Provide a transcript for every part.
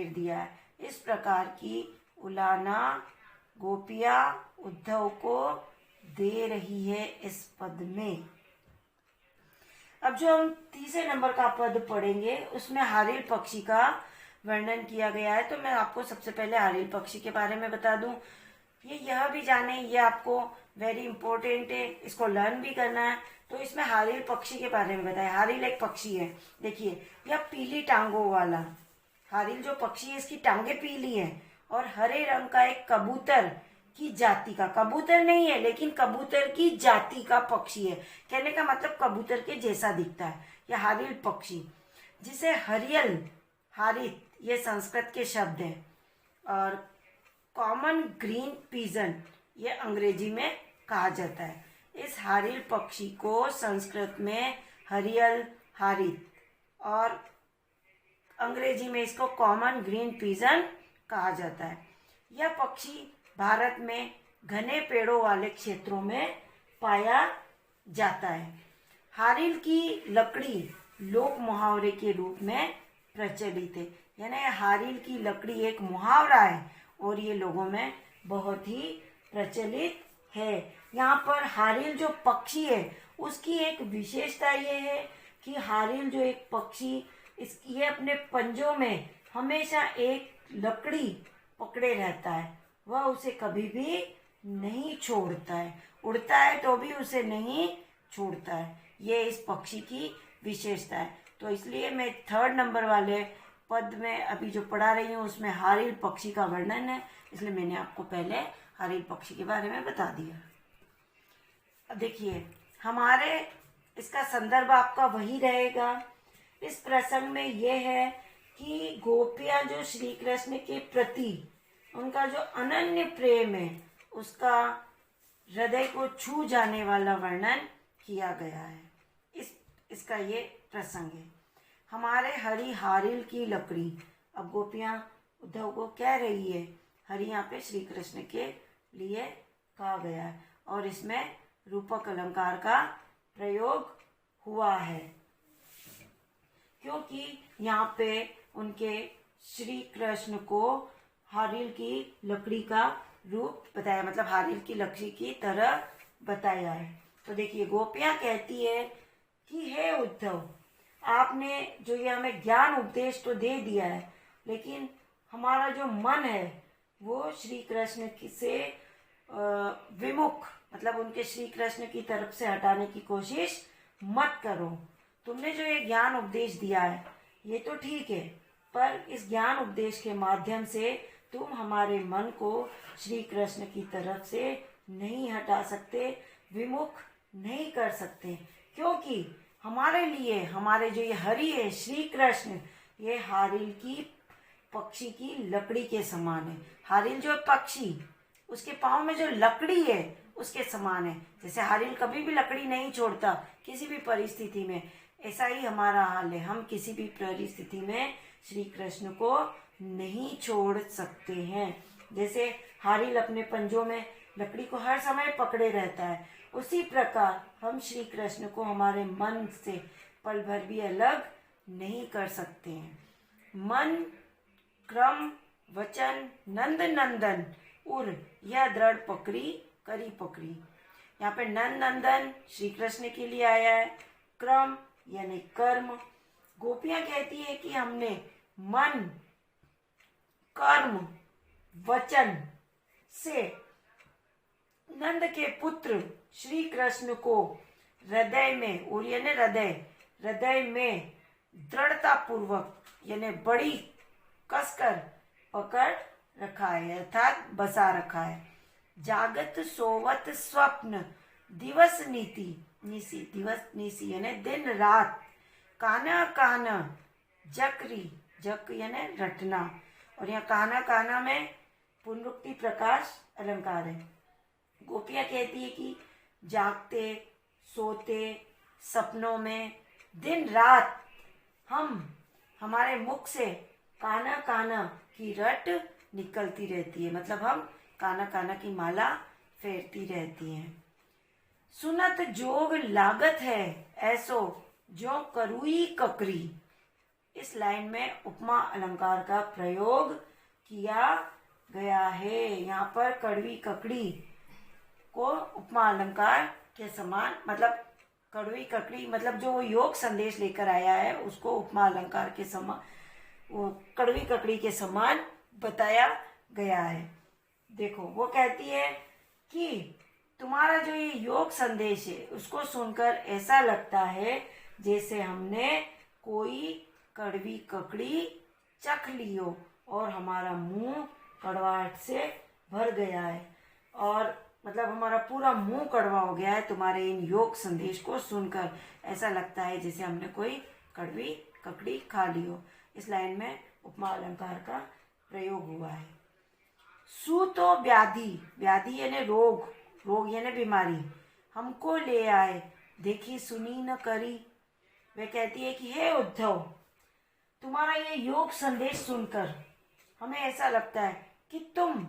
फेर दिया है। इस प्रकार की उलाना गोपियां उद्धव को दे रही है इस पद में। अब जो हम तीसरे नंबर का पद पढ़ेंगे उसमें हारिल पक्षी का वर्णन किया गया है। तो मैं आपको सबसे पहले हारिल पक्षी के बारे में बता दूं। यह भी जाने, ये आपको वेरी इंपॉर्टेंट है, इसको लर्न भी करना है। तो इसमें हारिल पक्षी के बारे में बताया। हारिल एक पक्षी है, देखिए यह पीली टांगों वाला हारिल जो पक्षी है, इसकी टांगे पीली है और हरे रंग का एक कबूतर की जाति का, कबूतर नहीं है लेकिन कबूतर की जाति का पक्षी है। कहने का मतलब कबूतर के जैसा दिखता है यह हारिल पक्षी, जिसे हरियल, हारित ये संस्कृत के शब्द है, और कॉमन ग्रीन पीजन ये अंग्रेजी में कहा जाता है। इस हारिल पक्षी को संस्कृत में हरियल, हारित और अंग्रेजी में इसको कॉमन ग्रीन पीजन कहा जाता है। यह पक्षी भारत में घने पेड़ों वाले क्षेत्रों में पाया जाता है। हारिल की लकड़ी लोक मुहावरे के रूप में प्रचलित है, यानी हारिल की लकड़ी एक मुहावरा है और ये लोगों में बहुत ही प्रचलित है। यहाँ पर हारिल जो पक्षी है उसकी एक विशेषता ये है कि हारिल जो एक पक्षी ये अपने पंजों में हमेशा एक लकड़ी पकड़े रहता है, वह उसे कभी भी नहीं छोड़ता है, उड़ता है तो भी उसे नहीं छोड़ता है। ये इस पक्षी की विशेषता है। तो इसलिए मैं थर्ड नंबर वाले पद में अभी जो पढ़ा रही हूँ उसमें हारिल पक्षी का वर्णन है, इसलिए मैंने आपको पहले हारिल पक्षी के बारे में बता दिया। अब देखिए हमारे इसका संदर्भ आपका वही रहेगा। इस प्रसंग में यह है कि गोपियां जो श्री कृष्ण के प्रति उनका जो अनन्य प्रेम है उसका हृदय को छू जाने वाला वर्णन किया गया है। इसका ये प्रसंग है। हमारे हरि हारिल की लकड़ी, अब गोपियां उद्धव को कह रही है, हरि यहाँ पे श्री कृष्ण के लिए कहा गया है और इसमें रूपक अलंकार का प्रयोग हुआ है, क्योंकि यहाँ पे उनके श्री कृष्ण को हारिल की लकड़ी का रूप बताया, मतलब हारिल की लकड़ी की तरह बताया है। तो देखिए गोपियां कहती है कि हे उद्धव, आपने जो ये हमें ज्ञान उपदेश तो दे दिया है, लेकिन हमारा जो मन है वो श्री कृष्ण से विमुख, मतलब उनके श्री कृष्ण की तरफ से हटाने की कोशिश मत करो। तुमने जो ये ज्ञान उपदेश दिया है ये तो ठीक है, पर इस ज्ञान उपदेश के माध्यम से तुम हमारे मन को श्री कृष्ण की तरफ से नहीं हटा सकते, विमुख नहीं कर सकते, क्योंकि हमारे लिए हमारे जो ये हरि है श्री कृष्ण, ये हारिल की पक्षी की लकड़ी के समान है। हारिल जो पक्षी उसके पाँव में जो लकड़ी है उसके समान है। जैसे हारिल कभी भी लकड़ी नहीं छोड़ता किसी भी परिस्थिति में, ऐसा ही हमारा हाल है। हम किसी भी परिस्थिति में श्री कृष्ण को नहीं छोड़ सकते हैं। जैसे हारिल अपने पंजों में लकड़ी को हर समय पकड़े रहता है, उसी प्रकार हम श्री कृष्ण को हमारे मन से पल भर भी अलग नहीं कर सकते हैं। मन, क्रम, वचन, नंद नंदन उर, यह दृढ़ पकड़ी करी पकड़ी। यहाँ पे नंद नंदन श्री कृष्ण के लिए आया है, क्रम यानी कर्म। गोपियां कहती है कि हमने मन, कर्म, वचन से नंद के पुत्र श्री कृष्ण को हृदय में, और यानी हृदय में दृढ़ता पूर्वक यानी बड़ी कसकर पकड़ रखा है, अर्थात बसा रखा है। जागत सोवत स्वप्न दिवस नीति निसी, दिवस निसी यानी दिन रात, काना काना जकरी, जक यानी रटना, और यहाँ काना काना में पुनरुक्ति प्रकाश अलंकार है। गोपियां कहती है कि जागते, सोते, सपनों में, दिन रात हमारे मुख से काना काना की रट निकलती रहती है, मतलब हम काना काना की माला फेरती रहती हैं। सुनत जोग लागत है ऐसो जो करुई ककरी, इस लाइन में उपमा अलंकार का प्रयोग किया गया है। यहाँ पर कड़वी ककड़ी को उपमा अलंकार के समान, मतलब कड़वी ककड़ी मतलब जो वो योग संदेश लेकर आया है उसको उपमा अलंकार के समान, वो कड़वी ककड़ी के समान बताया गया है। देखो वो कहती है कि तुम्हारा जो ये योग संदेश है उसको सुनकर ऐसा लगता है जैसे हमने कोई कड़वी ककड़ी चख ली हो और हमारा मुंह कड़वाहट से भर गया है, और मतलब हमारा पूरा मुंह कड़वा हो गया है तुम्हारे इन योग संदेश को सुनकर। ऐसा लगता है जैसे हमने कोई कड़वी ककड़ी खा ली हो। इस लाइन में उपमा अलंकार का प्रयोग हुआ है। सूतो व्याधि, व्याधि यानी रोग, रोग यानी बीमारी, हमको ले आए, देखी सुनी न करी। वे कहती है कि हे उद्धव, तुम्हारा ये योग संदेश सुनकर हमें ऐसा लगता है कि तुम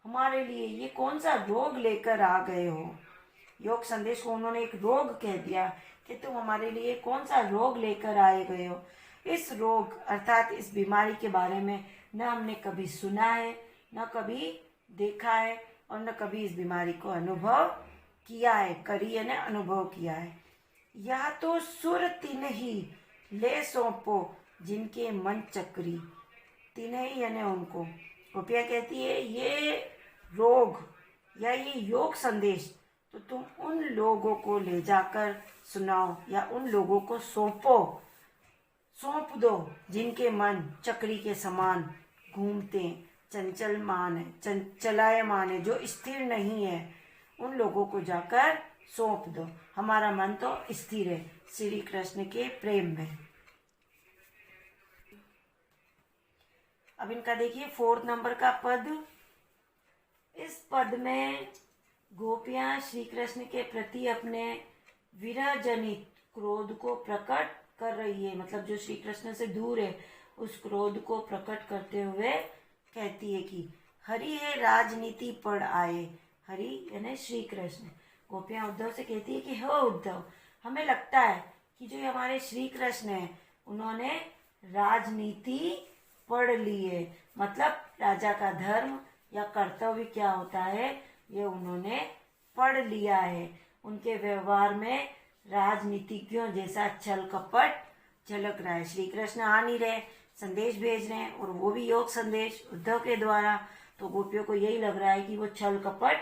हमारे लिए ये कौन सा रोग लेकर आ गए हो। योग संदेश को उन्होंने एक रोग कह दिया कि तुम हमारे लिए कौन सा रोग लेकर आए गए हो। इस रोग अर्थात इस बीमारी के बारे में न हमने कभी सुना है, न कभी देखा है, और न कभी इस बीमारी को अनुभव किया है। करी यानी अनुभव किया है। यह तो सुर तिन ही ले सौंपो जिनके मन चक्री, तीन ही यानी उनको। गोपिया कहती है ये रोग या ये योग संदेश तो तुम उन लोगों को ले जाकर सुनाओ या उन लोगों को सौंप दो जिनके मन चक्री के समान घूमते, चलायमान है, जो स्थिर नहीं है। उन लोगों को जाकर सौंप दो। हमारा मन तो स्थिर है श्री कृष्ण के प्रेम में। अब इनका देखिए 4 नंबर का पद। इस पद में गोपियां श्री कृष्ण के प्रति अपने विरह जनित क्रोध को प्रकट कर रही है, मतलब जो श्री कृष्ण से दूर है उस क्रोध को प्रकट करते हुए कहती है कि हरि है राजनीति पढ़ आए। हरि यानी श्री कृष्ण। गोपियां उद्धव से कहती है कि हो उद्धव, हमें लगता है कि जो हमारे श्री कृष्ण है उन्होंने राजनीति पढ़ ली है, मतलब राजा का धर्म या कर्तव्य क्या होता है ये उन्होंने पढ़ लिया है। उनके व्यवहार में राजनीतिज्ञों जैसा छल कपट झलक रहा है। श्री कृष्ण आ नहीं रहे, संदेश भेज रहे हैं और वो भी योग संदेश उद्धव के द्वारा, तो गोपियों को यही लग रहा है कि वो छल कपट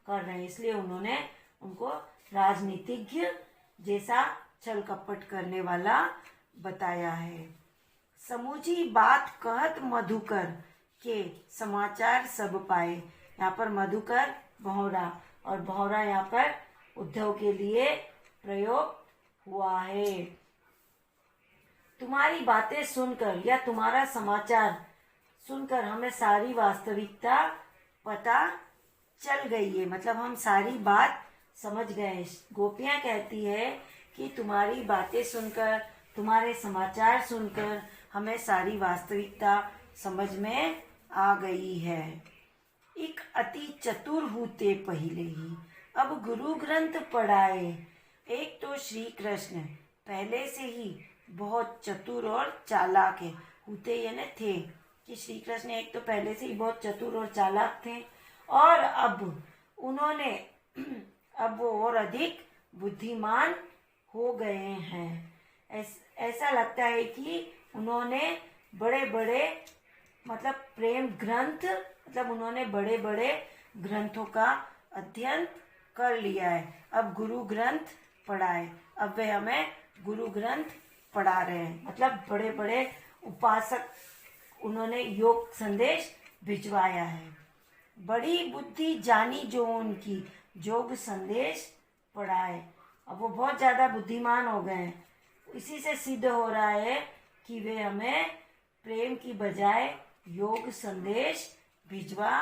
कर रहे हैं, इसलिए उन्होंने उनको राजनीतिज्ञ जैसा छल कपट करने वाला बताया है। समूची बात कहत मधुकर के समाचार सब पाए। यहाँ पर मधुकर भौरा, और भौरा यहाँ पर उद्धव के लिए प्रयोग हुआ है। तुम्हारी बातें सुनकर या तुम्हारा समाचार सुनकर हमें सारी वास्तविकता पता चल गई है, मतलब हम सारी बात समझ गए। गोपियां कहती है कि तुम्हारी बातें सुनकर, तुम्हारे समाचार सुनकर हमें सारी वास्तविकता समझ में आ गई है। एक अति चतुर होते पहले ही अब गुरु ग्रंथ पढ़ाए। एक तो श्री कृष्ण पहले से ही बहुत चतुर और चालाक है। होते यानी थे, कि श्री कृष्ण एक तो पहले से ही बहुत चतुर और चालाक थे, और अब उन्होंने अब वो और अधिक बुद्धिमान हो गए हैं। ऐसा लगता है कि उन्होंने बड़े बड़े मतलब प्रेम ग्रंथ, मतलब उन्होंने बड़े बड़े ग्रंथों का अध्ययन कर लिया है। अब गुरु ग्रंथ पढ़ाए, अब वे हमें गुरु ग्रंथ पढ़ा रहे हैं, मतलब बड़े बड़े उपासक उन्होंने योग संदेश भिजवाया है। बड़ी बुद्धि जानी जो उनकी योग संदेश पढ़ाए। अब वो बहुत ज्यादा बुद्धिमान हो गए हैं। इसी से सिद्ध हो रहा है कि वे हमें प्रेम की बजाय योग संदेश भिजवा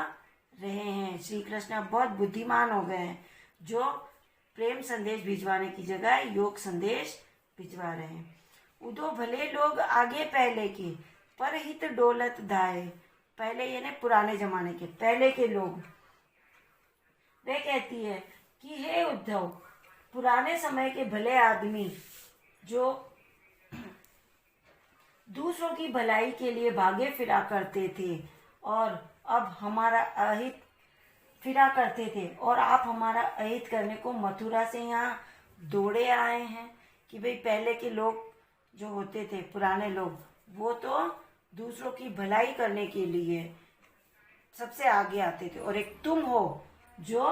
रहे हैं। श्री कृष्ण बहुत बुद्धिमान हो गए हैं, जो प्रेम संदेश भिजवाने की जगह योग संदेश भिजवा रहे हैं। उदो भले लोग आगे पहले के पर हित डोलत धाये। पहले यानी पुराने जमाने के, पहले के लोग। वे कहती है कि हे उद्धव, पुराने समय के भले आदमी जो दूसरों की भलाई के लिए भागे फिरा करते थे और अब हमारा अहित फिरा करते थे और आप हमारा अहित करने को मथुरा से यहाँ दौड़े आए हैं। कि भाई पहले के लोग जो होते थे, पुराने लोग, वो तो दूसरों की भलाई करने के लिए सबसे आगे आते थे, और एक तुम हो जो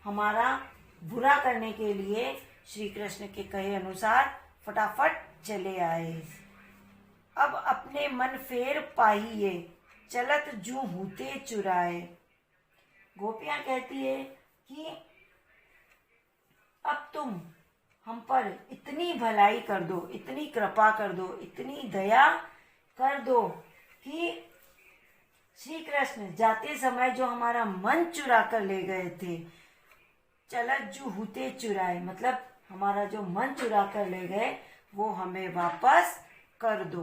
हमारा बुरा करने के लिए श्री कृष्ण के कहे अनुसार फटाफट चले आए। अब अपने मन फेर पाहिए, चलत जू हूते चुराए। गोपियां कहती है कि अब तुम हम पर इतनी भलाई कर दो, इतनी कृपा कर दो, इतनी दया कर दो कि श्री कृष्ण जाते समय जो हमारा मन चुरा कर ले गए थे, चलत जू हूते चुराए, मतलब हमारा जो मन चुरा कर ले गए वो हमें वापस कर दो।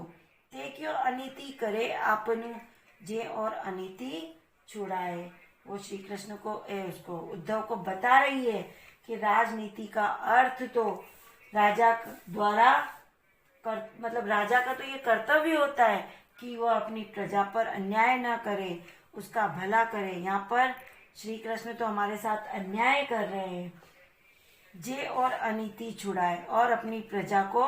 ते क्यों अनीति करे आपनु, जे और अनीति छुड़ाए। वो श्री कृष्ण को उसको उद्धव को बता रही है कि राजनीति का अर्थ तो राजा द्वारा मतलब राजा का तो ये कर्तव्य होता है कि वह अपनी प्रजा पर अन्याय ना करे, उसका भला करे। यहाँ पर श्री कृष्ण तो हमारे साथ अन्याय कर रहे हैं, जे और अनीति छुड़ाए, और अपनी प्रजा को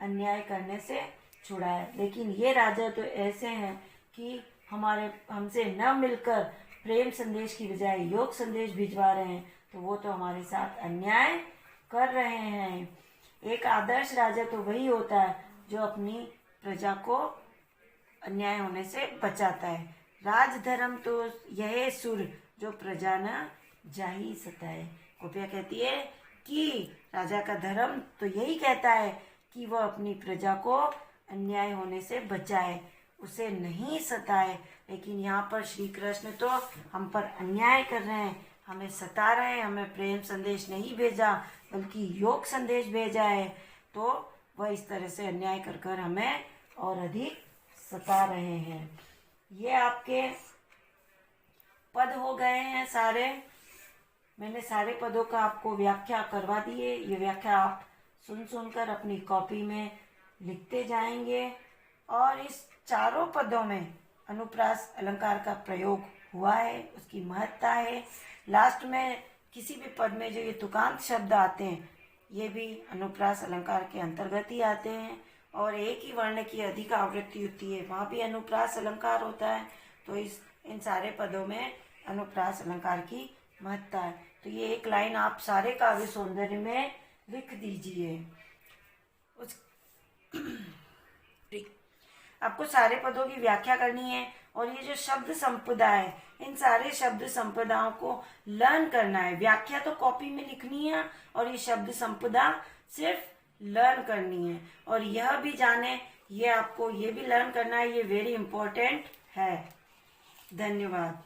अन्याय करने से छुड़ाए। लेकिन ये राजा तो ऐसे हैं कि हमसे न मिलकर प्रेम संदेश की बजाय योग संदेश भिजवा रहे हैं, तो वो तो हमारे साथ अन्याय कर रहे हैं। एक आदर्श राजा तो वही होता है जो अपनी प्रजा को अन्याय होने से बचाता है। राजधर्म तो यह सुर, जो प्रजा न जाही सताए। गोपिया कहती है कि राजा का धर्म तो यही कहता है कि वह अपनी प्रजा को अन्याय होने से बचाए, उसे नहीं सताए। लेकिन यहाँ पर श्री कृष्ण तो हम पर अन्याय कर रहे हैं, हमें सता रहे हैं, हमें प्रेम संदेश नहीं भेजा बल्कि योग संदेश भेजा है। तो वह इस तरह से अन्याय कर कर हमें और अधिक सता रहे हैं। ये आपके पद हो गए हैं सारे। मैंने सारे पदों का आपको व्याख्या करवा दी है। ये व्याख्या आप सुनकर अपनी कॉपी में लिखते जाएंगे। और इस चारों पदों में अनुप्रास अलंकार का प्रयोग हुआ है, उसकी महत्ता है। लास्ट में किसी भी पद में जो ये तुकांत शब्द आते हैं, ये भी अनुप्रास अलंकार के अंतर्गत ही आते हैं। और एक ही वर्ण की अधिक आवृत्ति होती है, वहाँ भी अनुप्रास अलंकार होता है। तो इन सारे पदों में अनुप्रास अलंकार की महत्ता है। तो ये एक लाइन आप सारे काव्य सौंदर्य में लिख दीजिए। आपको सारे पदों की व्याख्या करनी है, और ये जो शब्द संपदा है, इन सारे शब्द संपदाओं को लर्न करना है। व्याख्या तो कॉपी में लिखनी है, और ये शब्द संपदा सिर्फ लर्न करनी है। और यह भी जाने, ये आपको ये भी लर्न करना है, ये वेरी इंपॉर्टेंट है। धन्यवाद।